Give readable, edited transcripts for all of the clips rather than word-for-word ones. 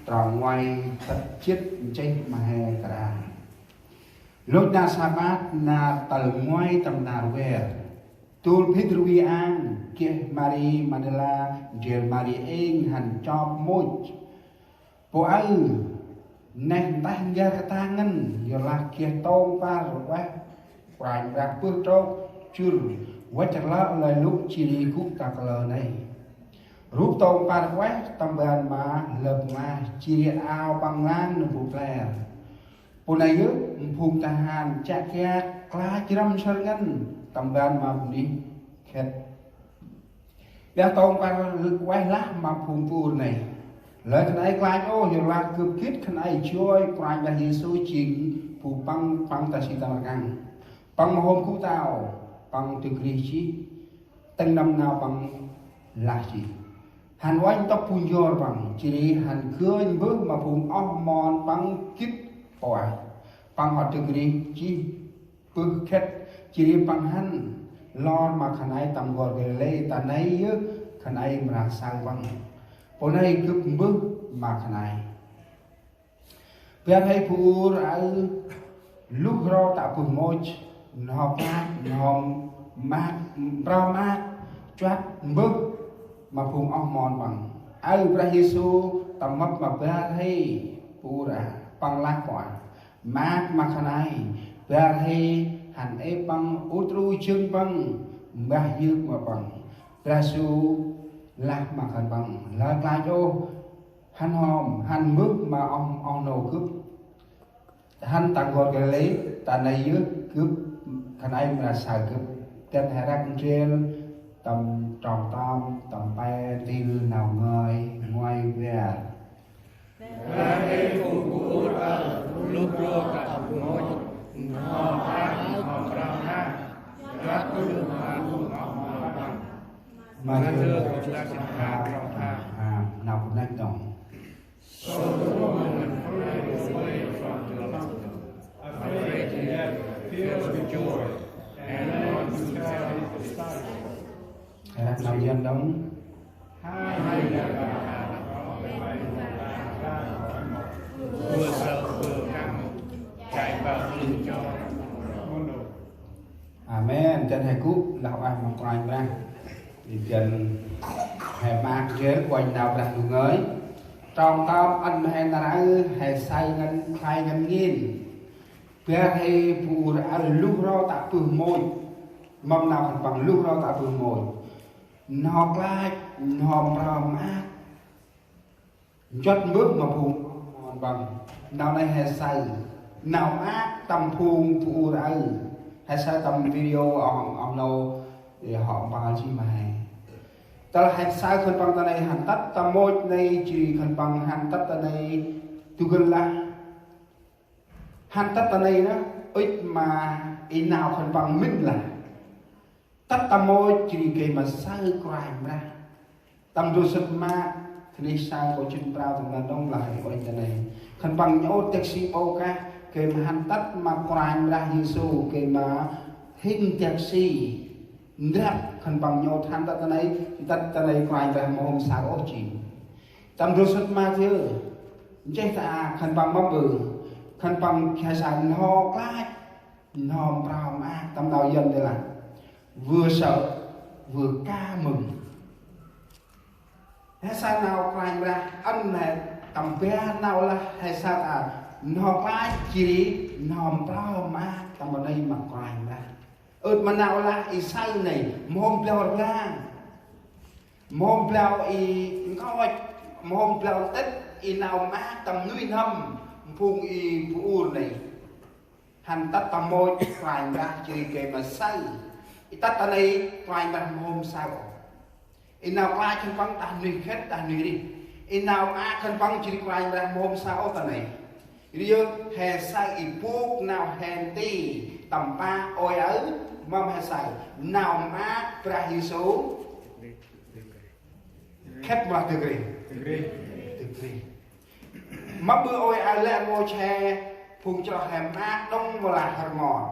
tròn ngoài tất chiết trên mà hè cả lúc na sa bát na tal ngoài tầm nào về tul Pedro an kia Marie Manila Jill Marie Eng hành cho môi bộ ơi nền tay ra cái tangan giờ là kia tôm ba rồi quá quanh ra bước trâu chưa quá chặt lá lời lúc chỉ cút cạc lời này rút tôm ba quá tâm bàn mà lập mà chỉ ao bằng lan nụ bụt lè bộ này ước phùng ta hàn chặt kia lá chỉ đâm sơn ngân tâm bàn mà đi khét đeo tôm ba quay lá mà phùng phù này lời cái này quay ô giờ là cực kít cái này chơi quay là Giêsu chỉ phù băng băng ta xin ta mà căng băng hôm cũ tao băng từ Christ tên năm nào bằng là gì hàn quanh tóc phun giò bằng chỉ hàn cưa bước mà phun ong mòn băng kít bỏi băng họ từ Christ bước khét chỉ bằng hắn lo mà khả này tầm gọi về lê ta này khả này mà sang băng bộ này cứ bước mà khả này bây giờ phụ ở lúc đó tạo cùng môi nó mát rau mát choát bước mà phùng ong mòn bằng ai Prea Giêsu tầm mất mà bây thấy phụ ra bằng lá quả mát mà khả này bây thấy hành ép bằng út ru chương bằng ba dư mà bằng Prea Giêsu lạc mà khẩn bằng là lại cho hắn hòm hắn bước mà ông nô cướp hắn tặng gọi cái lấy ta này dưới cướp thằng anh là xài cướp tên hệ ra con trên tầm tròn tom tầm bay tiêu nào ngơi ngoài về lúc rô cả môi họ ra họ ra các thứ mà thưa chúng ta xin nào cũng đánh đồng. So the woman hurried away from the mountain, afraid to death, filled with joy, and learned to tell his disciples. Hãy làm dân đóng. Hai là vừa sợ vừa căng, chạy vào rừng cho môn đồ. Amen. Chân hãy cúp lão ai mà quanh ra. Thì chân hãy mang ghế quanh nào đặt người ấy. Trong tâm anh hãy đã hãy say ngân khai ngân nghiên. Phía hãy phụ đã lúc đó tạo phương môi. Mong nào hẳn bằng lúc đó tạo phương môi. Nó lại nó rào mát. Chốt bước mà phụ bằng. Nào này hãy say. Nào mát tâm phùng phụ đã hãy say tâm video ông nô để họ bằng chi mà hãy. Ta là hãy sai khẩn bằng ta này hẳn tắt ta môi này chỉ khẩn bằng hẳn tắt ta này tu gần là hẳn tắt ta này đó ít mà ý nào khẩn bằng mình là tắt ta môi chỉ kể mà sai crime ra tâm rồi sực mà thì sai của chúng ta thằng đàn ông là hãy gọi ta này khẩn bằng nhau taxi oka kể mà hẳn tắt mà crime ra Giêsu kể mà hình taxi nắp khẩn bằng nhau than ta này quay về một hôm sáng ô chỉ tâm rồi xuất ma chứ chết ta khẩn bằng mắm bự khẩn bằng khai sản ho cái ho bao ma tâm đạo dân đây là vừa sợ vừa ca mừng hay sao nào quay ra anh này tầm bé nào là hay sao ta ho cái chỉ ho bao ma tâm ở đây mà quay ra mà nào là ý say này mồm pleo ra mồm pleo ý coi mồm pleo tích ý nào má tầm nuôi nâm phung ý phụ này hành tắt tầm môi hoài ra chỉ kể mà say ý tắt ta này hoài ra mồm sao ý nào qua chân vắng ta nuôi khét ta nuôi đi ý nào á chân vắng chỉ hoài ra mồm sao ta này riêng hè say ý phúc nào hèn ti tầm ba ôi ấy mong hay sai nào má Prea Giêsu khép vào từ gì mà bữa ôi ai lẹ ngồi che phùng cho hẻm má đông vào là hạt mòn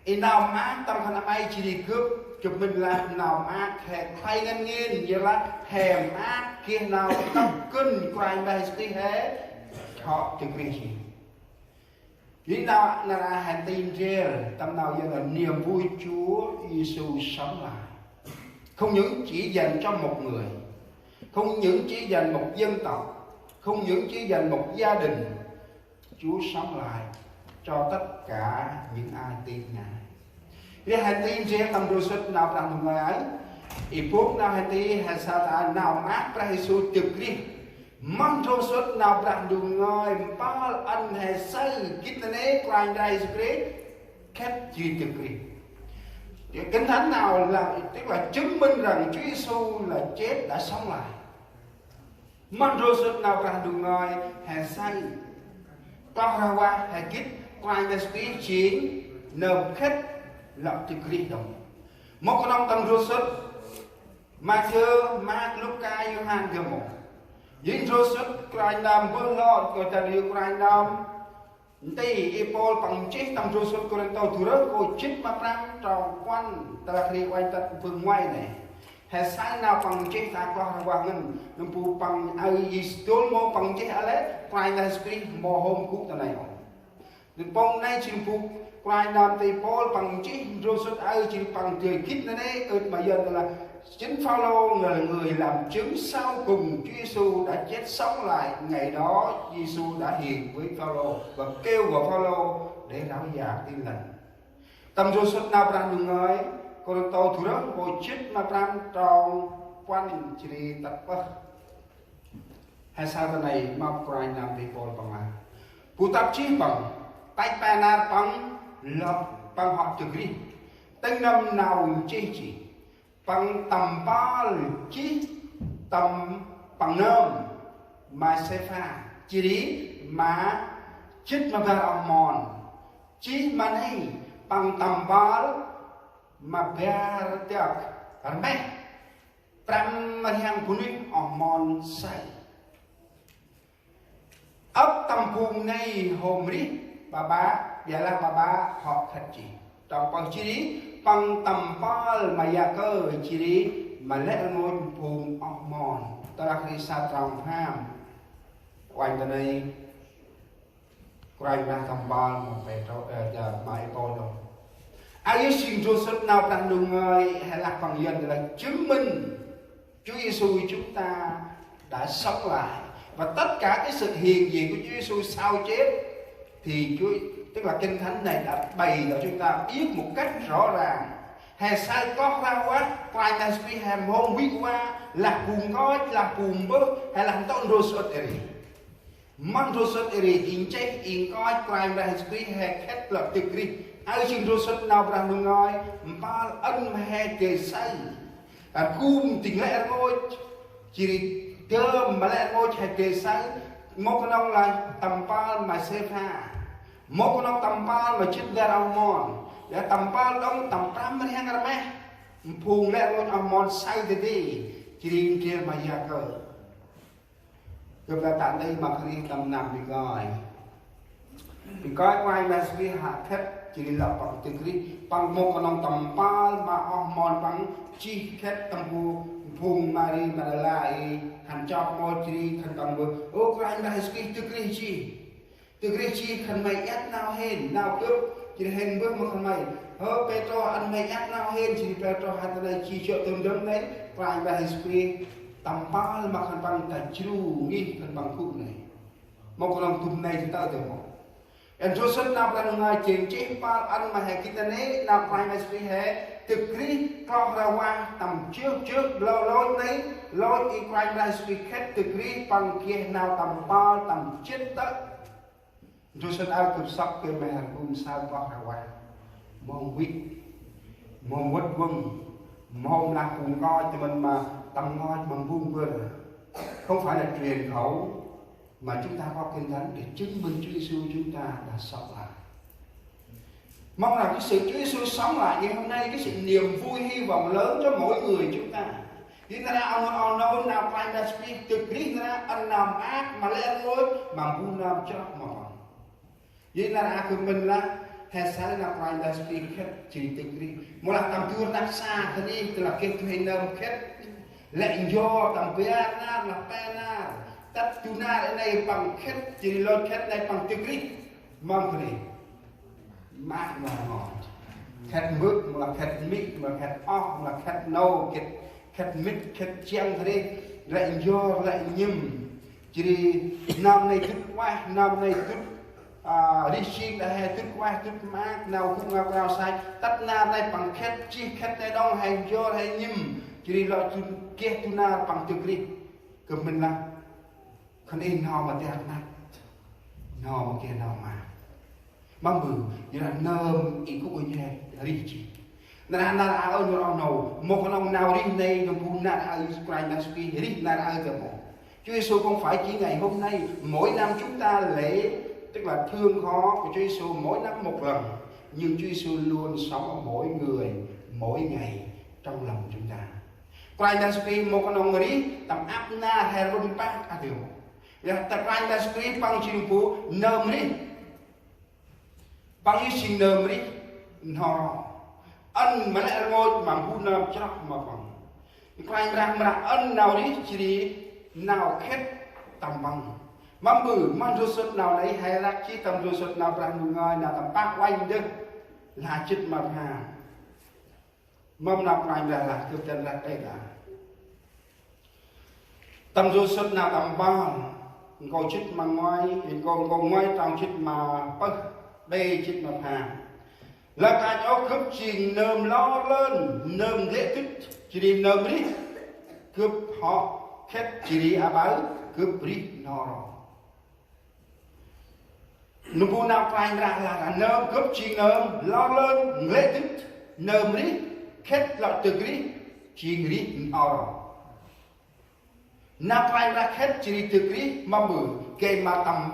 in nào má tâm thần ai chỉ đi cướp chụp mình là nào ác hẹp thay ngân nghiên như là hèm ác kia nào tâm cân quanh đây tí hết họ trực việc gì vì nào là hành tin rê tâm nào như là niềm vui Chúa Giêsu sống lại không những chỉ dành cho một người, không những chỉ dành một dân tộc, không những chỉ dành một gia đình, Chúa sống lại cho tất cả những ai tin Ngài. Vì hành tin rê tâm rô xuất nào rằng người ấy Ipuk na hati hasata nào ác pra Giêsu trực đi mang rô xuất nào rằng đường ngồi bao anh hệ xây kít nế quanh đại Giêsu Christ khép chi trực đi. Kinh Thánh nào là tức là chứng minh rằng Chúa Giêsu là chết đã sống lại. Mang rô xuất nào rằng đường ngồi hệ xây to ra qua hệ kít quanh đại Giêsu Christ chiến nộp khép lập trực đi đồng. Một con ông tâm rô xuất Matthew, Mark, Luca, Johann gồm một. Dính rô xuất Christ Nam vương lo của ta điều Christ Nam. Tí Paul bằng chết tâm rô xuất của tàu thủ rớt của chích mà prang trong quan ta là khi quay tật vương ngoài này. Hệ sáng nào bằng chết ta có hàng hoàng ngân. Nâng phù bằng ai stol mô bằng chết á lết. Christ Nam Spirit mô hôm cúc ta này. Được bông này chinh phục Christ Nam tí Paul bằng chết rô xuất ai chinh bằng trời kít này đấy. Ơt mà dân là chính Phaolô là người làm chứng sau cùng Chúa Giêsu đã chết sống lại. Ngày đó Giêsu đã hiền với Phaolô và kêu gọi Phaolô để rao giảng tin lành. Tâm rô xuất nào rằng đường người còn tôi thủ đó ngồi chết mà rằng trong quan hình chỉ tật bất hay sao thế này mà Christ nam thì Paul bằng là phụ tập chí bằng tay pana bằng lập bằng họ trực đi tên năm nào chê chỉ bằng tầm ba chí tầm bằng nơm mà sẽ pha chỉ đi mà chết mà ra ông mòn chí mà này bằng tầm ba mà bia tiệc ở đây trăm mà hàng phụ nữ ông mòn say ấp tầm phùng này hôm đi bà bia là bà họ thật chỉ trong bằng chỉ đi bằng tầm ba mà gia cơ chỉ đi mà lẽ ngôi phùng ông mòn ta là khi sa trong ham quanh tới đây quanh ra tầm ba một về chỗ bài tôi rồi ai xin Joseph nào đang đường người hay là bằng dân là chứng minh Chúa Giêsu chúng ta đã sống lại và tất cả cái sự hiện diện của Chúa Giêsu sau chết thì Chúa tức là kinh thánh này đã bày cho chúng ta biết một cách rõ ràng hay sai có ra quá quay ta suy hàm hôn biết qua là cùng gói là cùng bước hay là tôn rô sốt eri mang rô sốt eri in chết in gói quay ta suy hay khét lập thực đi ai xin rô sốt nào ra đường ngồi ba ân hay kề say cung tình lẽ ngôi chỉ thơm mà lẽ ngôi hay kề say một con ông là tầm ba mà xê pha một con ông tầm ba mà chết ra ông mòn để tầm ba ông tầm tám mới hang ra mẹ phùng lẽ ngôi ông mòn say thì đi chỉ đi kia mà gia cờ gặp là tại đây mà khi tầm nằm bị coi quay là sẽ hạ thép chỉ là bằng từ cái bằng một con ông tầm ba mà ông mòn bằng chi thép tầm phùng mà đi mà lại hành cho môi chỉ thành tầm bờ ô cái là cái từ cái chi khăn mày ép nào hên nào cướp chỉ hên bước một khăn mày Petro ăn mày ép nào hên chỉ Petro hai tay đây chi trợ tương đương đấy cái là cái tầm ba mà khăn bằng tại chiu nghi khăn bằng cụ này một con ông tụm này chúng ta được không? And Joseph nào là người chiến chế ba ăn mà hệ kita này nào phải là suy hệ thực lý có ra qua tầm trước lâu đấy lối ý quay ra suy khét thực lý bằng kia nào tầm ba tầm chết tất Joseph ao cực sắp kia mà hàng cùng sao có ra qua mong quýt mong quất quân mong là cùng coi cho mình mà tầm ngoi bằng vuông vừa không phải là truyền khẩu mà chúng ta có kinh thánh để chứng minh Chúa Giêsu chúng ta đã sống lại. Mong rằng cái sự Chúa Giêsu sống lại ngày hôm nay, cái sự niềm vui hy vọng lớn cho mỗi người chúng ta. Chúng ta đã ông nói nào phải là speak từ Christ ra ăn làm ác mà lên lối mà buôn làm cho mà. Vậy là của mình là hay sai là quay ra speak khét chỉ tình đi một là tầm tua đắc xa thế đi tức là kết thuê nơm khét lệnh do tầm bia na là pe na tất chú na đến đây bằng khét chỉ lôi khét đây bằng tình đi mong cái này mát mà ngọt khét mướt mà là khét mít mà khét óc mà là khét nâu khét mít khét cheng thế đi lệnh do lệnh nhâm chỉ năm này chút quá năm này chút đi xin là hay chút qua chút mát nào cũng ngao ngao sai tất na đây bằng khét chi khét đây đông hành do hay nhâm chỉ đi lo chút kia tu na bằng từ đi cứ mình là con in họ mà đẹp nát họ mà kia nào mà bự như là nơm ít cũng như này đi chỉ là ở nơi nào một con ông nào đi đây nó buồn là ở Ukraine nó suy đi là ở cái bộ Chúa Giêsu không phải chỉ ngày hôm nay mỗi năm chúng ta lễ tức là thương khó của Chúa Giêsu mỗi năm một lần nhưng Chúa Giêsu luôn sống ở mỗi người mỗi ngày trong lòng chúng ta. Ukraine suy một con ông đi tầm áp na hay rung bát à điều là tập Ukraine suy bằng chim phú nơm đi bằng như xin nơm đi họ ân mà lại ngồi mà bu nơm chắc mà còn Ukraine rằng mà ân nào đi chỉ nào khét tầm bằng mắm bự mắm rô sốt nào đấy hay là chỉ tầm rô sốt nào rằng người nào tầm bác quanh được là chích mà hà mắm nào quanh là cứ chân là đây là tầm rô sốt nào tầm bằng còn chích mà ngoài còn ngoài trong chích mà bất đây chích mà hà là cái áo khớp trình nơm lo lên nơm dễ thích chỉ đi nơm đi cướp họ khét chỉ đi à báo cướp đi nó rồi nó bu nào phải là nơm cướp chỉ nơm lo lên dễ thích nơm đi khét là từ đi chỉ đi nó rồi nào phải là khét chỉ đi từ đi mà bự cái mà tầm